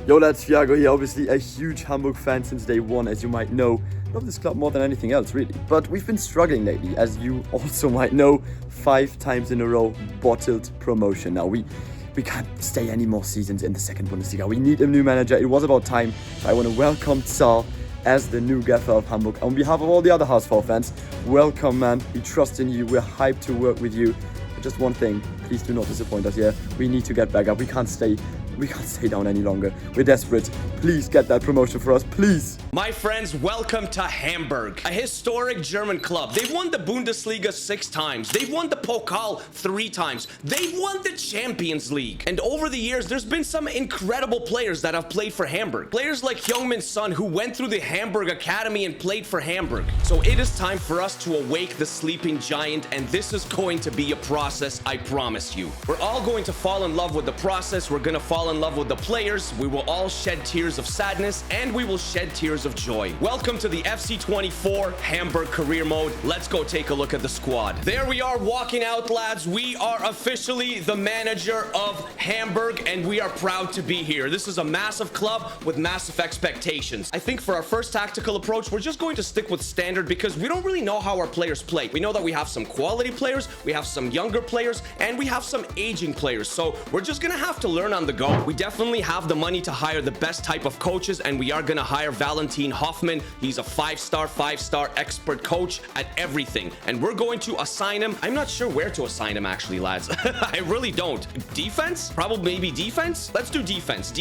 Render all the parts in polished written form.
Yo lads, Thiago here, obviously a huge Hamburg fan since day one, as you might know. Love this club more than anything else, really. But we've been struggling lately, as you also might know. 5 times in a row, bottled promotion. Now, we can't stay any more seasons in the second Bundesliga. We need a new manager. It was about time. So I want to welcome Tsar as the new gaffer of Hamburg. On behalf of all the other HSV fans, welcome, man. We trust in you. We're hyped to work with you. But just one thing, please do not disappoint us here. We need to get back up. We can't stay down any longer. We're desperate. Please get that promotion for us, please. My friends, welcome to Hamburg, a historic German club. They've won the Bundesliga 6 times. They've won the Pokal 3 times. They've won the Champions League. And over the years, there's been some incredible players that have played for Hamburg. Players like Heung-min Son, who went through the Hamburg Academy and played for Hamburg. So it is time for us to awake the sleeping giant, and this is going to be a process, I promise you. We're all going to fall in love with the process. We're going to fall in love with the players. We will all shed tears of sadness, and we will shed tears of joy. Welcome to the FC24 Hamburg career mode. Let's go take a look at the squad. There we are walking out, lads. We are officially the manager of Hamburg, and we are proud to be here. This is a massive club with massive expectations. I think for our first tactical approach, we're just going to stick with standard because we don't really know how our players play. We know that we have some quality players, we have some younger players, and we have some aging players. So we're just gonna have to learn on the go. We definitely have the money to hire the best type of coaches, and we are gonna hire Valentin Hoffmann. He's a 5-star expert coach at everything, and we're going to assign him. I'm not sure where to assign him, actually, lads. I really don't. Defense? Probably maybe defense? Let's do defense.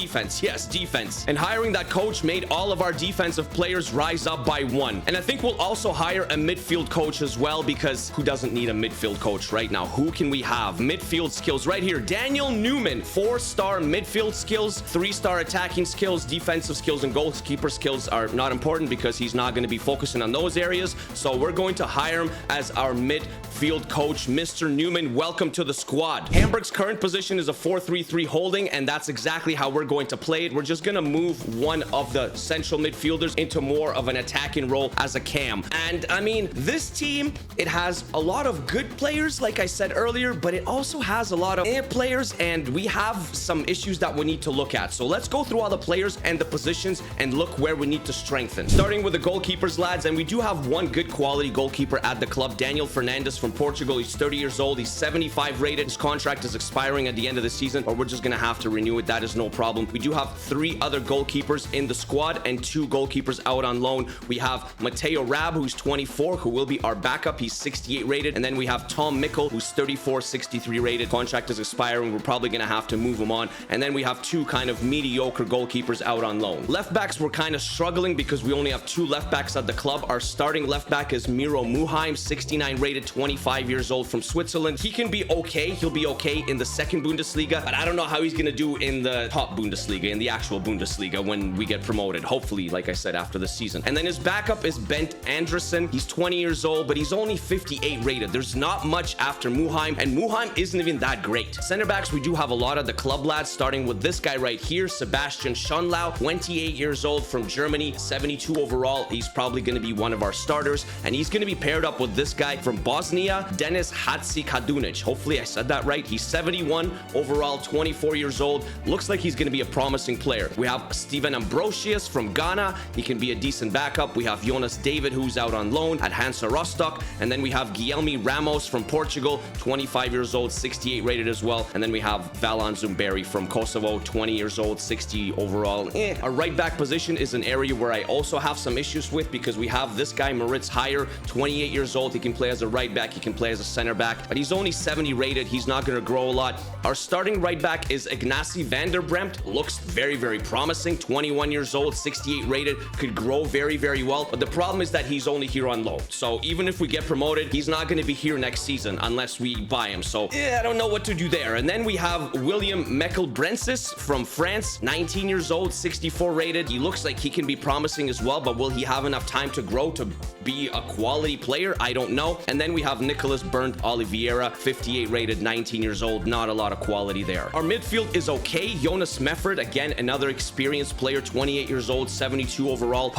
Yes, defense. And hiring that coach made all of our defensive players rise up by 1. And I think we'll also hire a midfield coach as well, because who doesn't need a midfield coach right now? Who can we have? Midfield skills right here. Daniel Newman, 4-star midfield skills, 3-star attacking skills, defensive skills, and goalkeeper skills are not important because he's not going to be focusing on those areas. So we're going to hire him as our midfield coach. Mr. Newman, welcome to the squad. Hamburg's current position is a 4-3-3 holding, and that's exactly how we're going to play it. We're just going to move one of the central midfielders into more of an attacking role as a cam. And I mean, this team, it has a lot of good players, like I said earlier, but it also has a lot of players, and we have some issues that we need to look at. So let's go through all the players and the positions and look where we need to strengthen. Starting with the goalkeepers, lads, and we do have one good quality goalkeeper at the club, Daniel Fernandes from Portugal. He's 30 years old. He's 75 rated. His contract is expiring at the end of the season, or we're just going to have to renew it. That is no problem. We do have 3 other goalkeepers in the squad and 2 goalkeepers out on loan. We have Matteo Rab, who's 24, who will be our backup. He's 68 rated. And then we have Tom Mickel, who's 34, 63 rated. Contract is expiring. We're probably going to have to move him on. And then we have 2 kind of mediocre goalkeepers out on loan. Left backs, we're kind of struggling because we only have 2 left backs at the club. Our starting left back is Miro Muheim, 69 rated, 25 years old from Switzerland. He can be okay. He'll be okay in the second Bundesliga, but I don't know how he's going to do in the top Bundesliga, in the actual Bundesliga when we get promoted. Hopefully, like I said, after the season. And then his backup is Bent Anderson. He's 20 years old, but he's only 58 rated. There's not much after Muheim, and Muheim isn't even that great. Center backs, we do have a lot of the club lads, starting with this guy right here, Sebastian Schonlau, 28 years old from Germany, 72 overall. He's probably going to be one of our starters, and he's going to be paired up with this guy from Bosnia, Denis Hatzikadunic. Hopefully I said that right. He's 71 overall, 24 years old. Looks like he's going to be a promising player. We have Steven Ambrosius from Ghana. He can be a decent backup. We have Jonas David, who's out on loan at Hansa Rostock, and then we have Guilherme Ramos from Portugal, 25 years old, 68 rated as well. And then we have Valon Zumberi from Kosovo, 20 years old, 60 overall. Our right back position is an area where I also have some issues with because we have this guy, Moritz Heyer, 28 years old. He can play as a right back. He can play as a center back, but he's only 70 rated. He's not going to grow a lot. Our starting right back is Ignacy van der Bremt. Looks very, very promising. 21 years old, 68 rated. Could grow very, very well. But the problem is that he's only here on loan. So even if we get promoted, he's not going to be here next season unless we buy him. So I don't know what to do there. And then we have William Meckelbrensis from France, 19 years old, 64 rated. He looks like he can be promising as well, but will he have enough time to grow to be a quality player? I don't know. And then we have Nicholas Bernd Oliveira, 58 rated, 19 years old. Not a lot of quality there. Our midfield is okay. Jonas Meffert, again, another experienced player, 28 years old, 72 overall.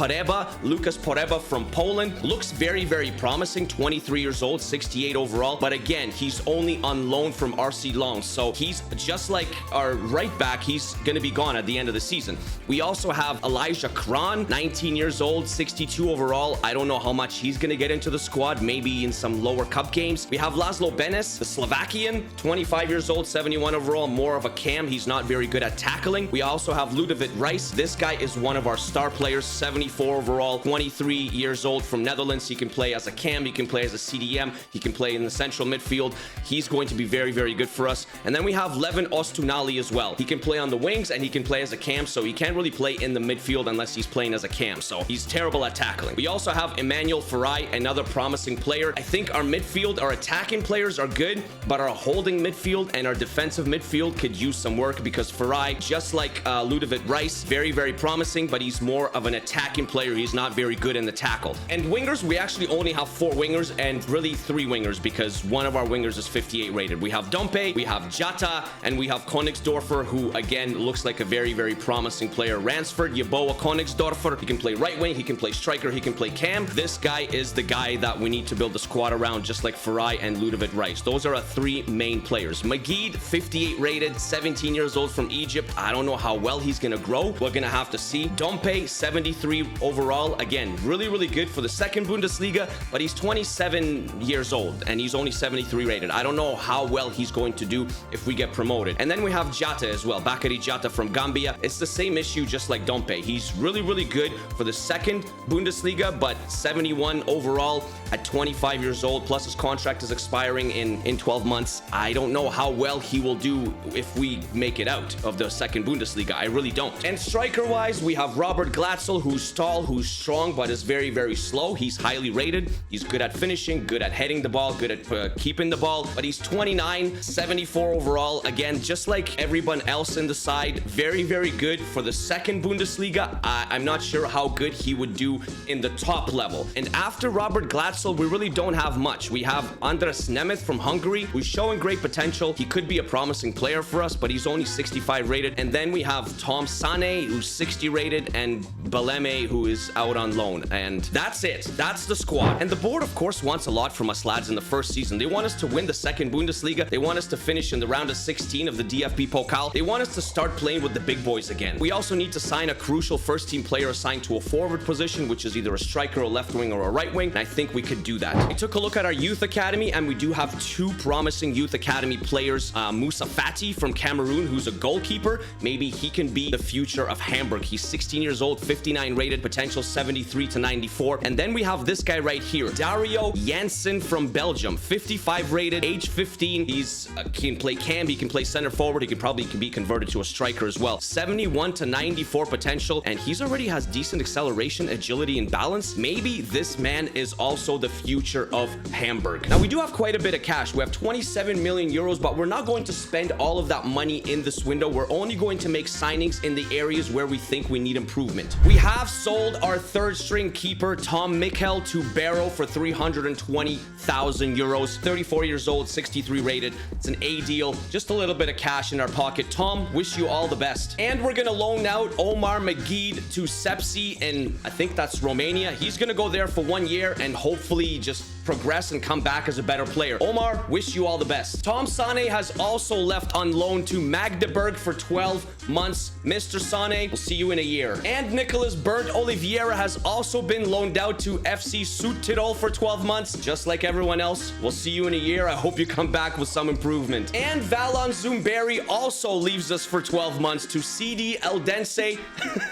Lucas Poreba from Poland, looks very, very promising, 23 years old, 68 overall. But again, he's only on loan from RC Lens. So he's just like our right back, he's going to be gone at the end of the season. We also have Elijah Kron, 19 years old, 62 overall. I don't know how much he's going to get into the squad, maybe in some lower cup games. We have Laszlo Benes, the Slovakian, 25 years old, 71 overall, more of a cam. He's not very good at tackling. We also have Ludovic Rice. This guy is one of our star players, 74 overall, 23 years old, from Netherlands. He can play as a cam, he can play as a CDM, he can play in the central midfield. He's going to be very, very good for us. And then we have Levin Ostunali as well. He can play on the wings and he can play as a cam, so he can't really play in the midfield unless he's playing as a cam. So he's terrible at tackling. We also have Emmanuel Farai, another promising player. I think our midfield, our attacking players are good, but our holding midfield and our defensive midfield could use some work, because Farai, just like Ludovic Rice, very, very promising, but he's more of an attacking player. He's not very good in the tackle. And wingers, we actually only have 4 wingers, and really 3 wingers, because one of our wingers is 58 rated. We have Dompe, we have Jata, and we have Königsdorfer, who again looks like a very, very promising player. Ransford Yeboah Königsdorfer, he can play right wing, he can play striker, he can play cam. This guy is the guy that we need to build the squad around, just like Farai and Ludovic Rice. Those are our 3 main players. Magid, 58 rated, 17 years old, from Egypt. I don't know how well he's gonna grow. We're gonna have to see. Dompe, 73 overall. Again, really, really good for the second Bundesliga, but he's 27 years old and he's only 73 rated. I don't know how well he's going to do if we get promoted. And then we have Jata as well, Bakary Jata from Gambia. It's the same issue just like Dompe. He's really, really good for the second Bundesliga, but 71 overall at 25 years old, plus his contract is expiring in 12 months. I don't know how well he will do if we make it out of the second Bundesliga. I really don't. And striker-wise, we have Robert Glatzel, who's tall, who's strong, but is very, very slow. He's highly rated. He's good at finishing, good at heading the ball, good at keeping the ball, but he's 29, 74 overall. Again, just like everyone else in the side, very, very good for the second Bundesliga. I'm not sure how good he would do in the top level. And after Robert Glatzel, we really don't have much. We have Andras Nemeth from Hungary, who's showing great potential. He could be a promising player for us, but he's only 65 rated. And then we have Tom Sane, who's 60 rated, and Baleme, who is out on loan. And that's it. That's the squad. And the board, of course, wants a lot from us lads in the first season. They want us to win the second Bundesliga. They want us to finish in the round of 16 of the DFB Pokal. They want us to start playing with the big boys again. We also need to sign a crucial first team player assigned to a forward position, which is either a striker, a left wing, or a right wing. And I think we could do that. We took a look at our youth academy, and we do have 2 promising youth academy players. Moussa Fati from Cameroon, who's a goalkeeper. Maybe he can be the future of Hamburg. He's 16 years old, 59 rated, potential 73 to 94. And then we have this guy right here, Dario Jansen from Belgium, 55 rated, age 15. He's can play cam, he can play center forward, he can probably be converted to a striker as well. 71 to 94 potential, and he's already has decent acceleration, agility, and balance. Maybe this man is also the future of Hamburg. Now, we do have quite a bit of cash. We have 27 million euros, but we're not going to spend all of that money in this window. We're only going to make signings in the areas where we think we need improvement. We have sold our third string keeper, Tom Mikel, to Barrow for 320,000 euros. 34 years old, 63 rated. It's an A deal. Just a little bit of cash in our pocket. Tom, wish you all the best. And we're going to loan out Omar Magid to Sepsi in, I think that's Romania. He's going to go there for 1 year and hopefully just progress and come back as a better player. Omar, wish you all the best. Tom Sane has also left on loan to Magdeburg for 12 months. Mr. Sane, we'll see you in a year. And Nicholas Bernd Oliveira has also been loaned out to FC Südtirol for 12 months. Just like everyone else, we'll see you in a year. I hope you come back with some improvement. And Valon Zumberi also leaves us for 12 months to CD Eldense.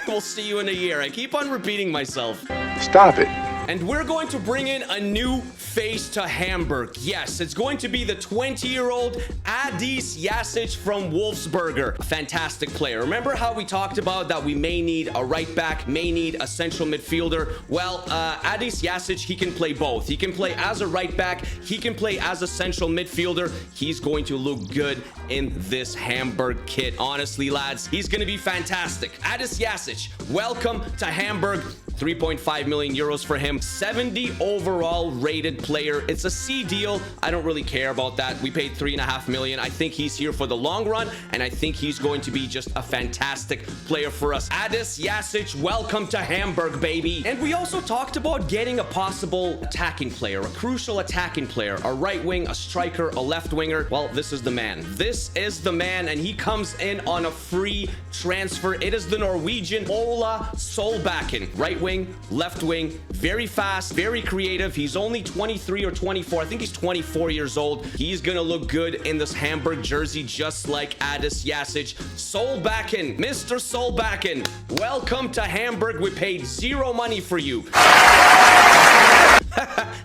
We'll see you in a year. I keep on repeating myself. Stop it. And we're going to bring in a new face to Hamburg. Yes, it's going to be the 20-year-old Adis Jasic from Wolfsberger. A fantastic player. Remember how we talked about that we may need a right back, may need a central midfielder? Well, Adis Jasic, he can play both. He can play as a right back. He can play as a central midfielder. He's going to look good in this Hamburg kit. Honestly, lads, he's going to be fantastic. Adis Jasic, welcome to Hamburg. 3.5 million euros for him. 70 overall rated player. It's a C deal. I don't really care about that. We paid 3.5 million. I think he's here for the long run, and I think he's going to be just a fantastic player for us. Adis Jasic, welcome to Hamburg, baby. And we also talked about getting a possible attacking player, a crucial attacking player, a right wing, a striker, a left winger. Well, this is the man. This is the man, and he comes in on a free transfer. It is the Norwegian Ola Solbakken. Right wing, left wing, very fast, very creative. He's only 23 or 24. I think he's 24 years old. He's gonna look good in this Hamburg jersey, just like Adis Jasic. Solbakken, Mr. Solbakken, welcome to Hamburg. We paid zero money for you.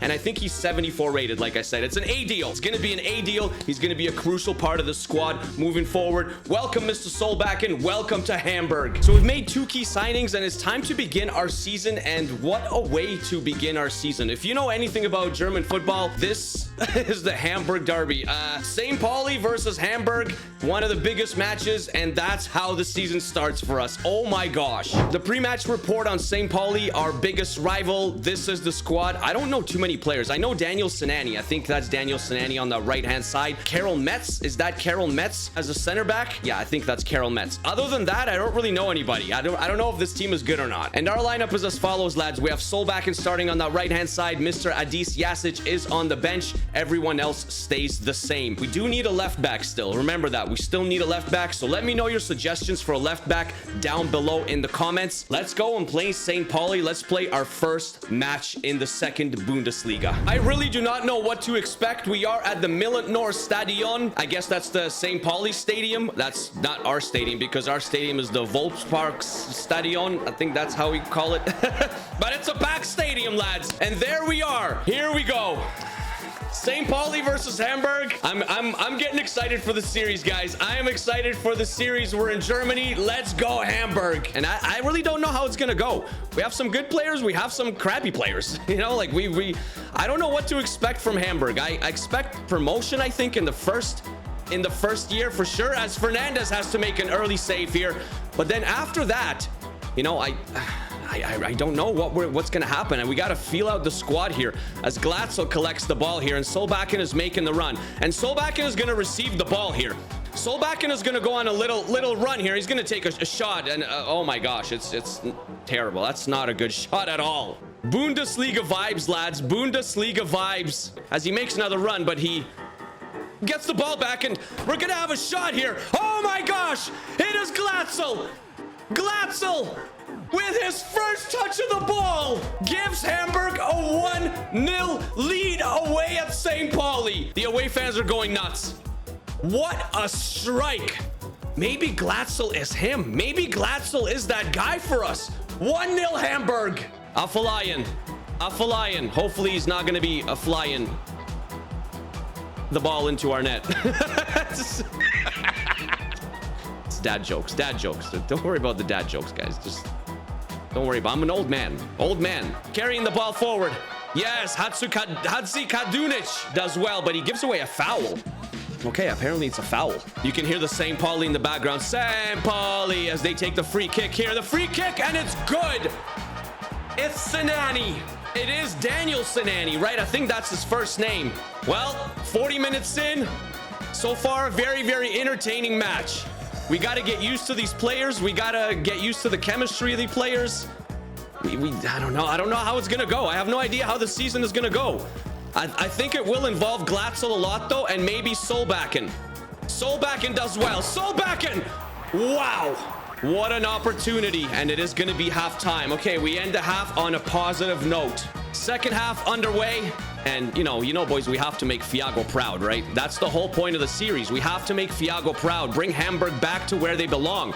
And I think he's 74 rated. Like I said, it's an A deal. It's gonna be an A deal. He's gonna be a crucial part of the squad moving forward. Welcome, Mr. Solbakken. Welcome to Hamburg. So we've made 2 key signings, and it's time to begin our season. And what a way to begin our season. If you know anything about German football, this is the Hamburg derby. St. Pauli versus Hamburg, one of the biggest matches, and that's how the season starts for us. Oh my gosh. The pre-match report on St. Pauli, our biggest rival. This is the squad. I don't know too many players. I know Daniel Sinani. I think that's Daniel Sinani on the right-hand side. Karel Metz. Is that Karel Metz as a center back? Yeah, I think that's Karel Metz. Other than that, I don't really know anybody. I don't know if this team is good or not. And our lineup is as follows, lads. We have Solbakken starting on the right-hand side. Mr. Adis Jasic is on the bench. Everyone else stays the same. We do need a left back still. Remember that. We still need a left back. So let me know your suggestions for a left back down below in the comments. Let's go and play St. Pauli. Let's play our first match in the second Bundesliga. I really do not know what to expect. We are at the Millernor Stadion. I guess that's the St. Pauli Stadium. That's not our stadium, because our stadium is the Volkspark Stadion. I think that's how we call it. But it's a packed stadium, lads. And there we are. Here we go. St. Pauli versus Hamburg. I'm getting excited for the series, guys. I am excited for the series. We're in Germany. Let's go Hamburg. And I really don't know how it's gonna go. We have some good players. We have some crappy players. You know, like I don't know what to expect from Hamburg. I expect promotion, I think, in the first year for sure, as Fernandez has to make an early save here. But then after that, you know, I don't know what's going to happen, and we got to feel out the squad here as Glatzel collects the ball here, and Solbakken is making the run, and Solbakken is going to receive the ball here. Solbakken is going to go on a little run here. He's going to take a shot, and oh my gosh, it's terrible. That's not a good shot at all. Bundesliga vibes, lads. Bundesliga vibes as he makes another run, but he gets the ball back, and we're going to have a shot here. Oh my gosh, it is Glatzel. Glatzel, with his first touch of the ball, gives Hamburg a 1-0 lead away at St. Pauli. The away fans are going nuts. What a strike. Maybe Glatzel is him. Maybe Glatzel is that guy for us. 1-0 Hamburg. Afolayan. Hopefully he's not going to be a flying the ball into our net. It's dad jokes. Don't worry about the dad jokes, guys. Just don't worry about it. I'm an old man. Carrying the ball forward. Yes, Hadzi Kadunic does well, but he gives away a foul. Okay, apparently it's a foul. You can hear the St. Pauli in the background. St. Pauli as they take the free kick here. The free kick, and it's good. It's Sinani. It is Daniel Sinani, right? I think that's his first name. Well, 40 minutes in. So far, a very, very entertaining match. We got to get used to these players. We got to get used to the chemistry of the players. I don't know. I don't know how it's going to go. I have no idea how the season is going to go. I think it will involve Glatzel a lot, though, and maybe Solbakken. Solbakken does well. Solbakken! Wow. What an opportunity. And it is going to be halftime. Okay, we end the half on a positive note. Second half underway. And, you know, boys, we have to make Fiago proud, right? That's the whole point of the series. We have to make Fiago proud. Bring Hamburg back to where they belong.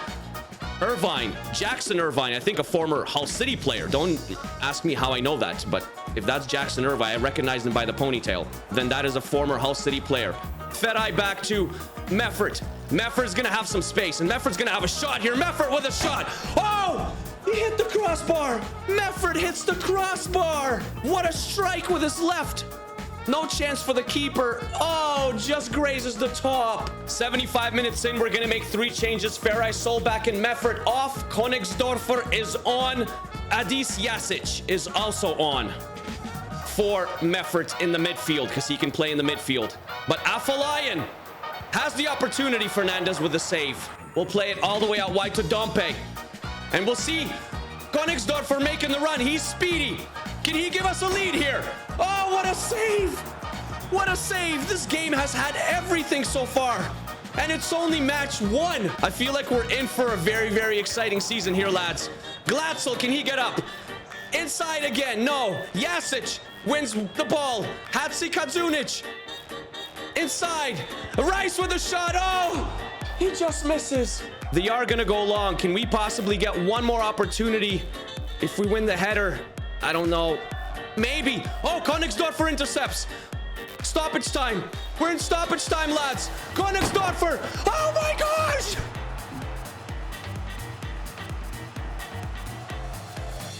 Jackson Irvine, I think a former Hull City player. Don't ask me how I know that, but if that's Jackson Irvine, I recognize him by the ponytail. Then that is a former Hull City player. Ferai back to Meffert. Meffert's gonna have some space, and Meffert's gonna have a shot here. Meffert with a shot. Oh! He hit the crossbar. Meffert hits the crossbar. What a strike with his left. No chance for the keeper. Oh, just grazes the top. 75 minutes in, we're going to make 3 changes. Ferai, Solbakken, and Meffert off. Königsdorfer is on. Adis Jasic is also on for Meffert in the midfield because he can play in the midfield. But Afolayan has the opportunity, Fernandez with the save. We'll play it all the way out wide to Dompe. And we'll see Königsdorfer making the run. He's speedy. Can he give us a lead here? Oh, what a save! What a save! This game has had everything so far. And it's only match 1. I feel like we're in for a very, very exciting season here, lads. Glatzel, can he get up? Inside again. No. Jasic wins the ball. Hatzikadzunic. Inside. Rice with a shot. Oh! He just misses. They are going to go long. Can we possibly get one more opportunity if we win the header? I don't know. Maybe. Oh, Königsdorfer intercepts. Stoppage time. We're in stoppage time, lads. Königsdorfer. Oh my gosh!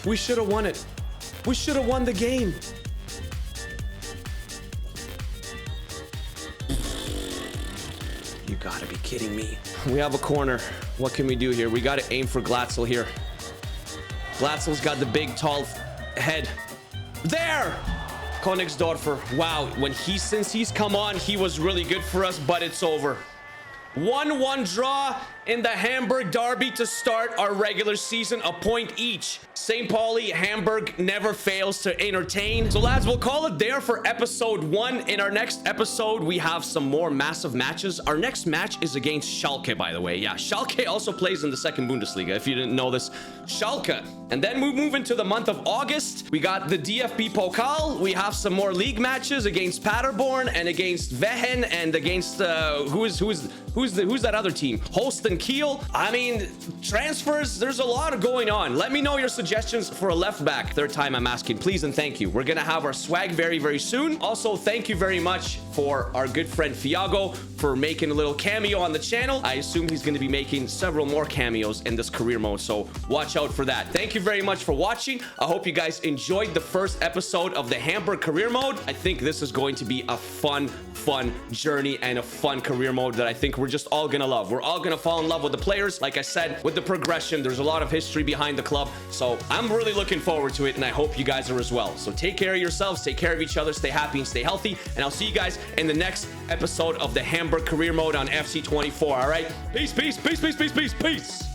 We should have won it. We should have won the game. You gotta be kidding me. We have a corner. What can we do here? We gotta aim for Glatzel here. Glatzel's got the big, tall head. There! Königsdorfer. Wow, since he's come on, he was really good for us, but it's over. 1-1 draw in the Hamburg derby to start our regular season, a point each. St. Pauli, Hamburg never fails to entertain. So lads, we'll call it there for episode 1. In our next episode, we have some more massive matches. Our next match is against Schalke, by the way. Yeah, Schalke also plays in the second Bundesliga, if you didn't know this. Schalke. And then we move into the month of August. We got the DFB Pokal. We have some more league matches against Paderborn and against Wehen and against who's that other team? Holsten Kiel. I mean, transfers, there's a lot going on. Let me know your suggestions for a left back. Third time I'm asking, please and thank you. We're gonna have our swag very, very soon. Also, thank you very much for our good friend Fiago for making a little cameo on the channel. I assume he's gonna be making several more cameos in this career mode, so watch out for that. Thank you very much for watching. I hope you guys enjoyed the first episode of the Hamburg career mode. I think this is going to be a fun journey and a fun career mode that I think we're just all gonna love. We're all gonna fall in love with the players. Like I said, with the progression, there's a lot of history behind the club. So I'm really looking forward to it, and I hope you guys are as well. So take care of yourselves, take care of each other, stay happy and stay healthy. And I'll see you guys in the next episode of the Hamburg career mode on FC24. All right? Peace, peace, peace, peace, peace, peace, peace.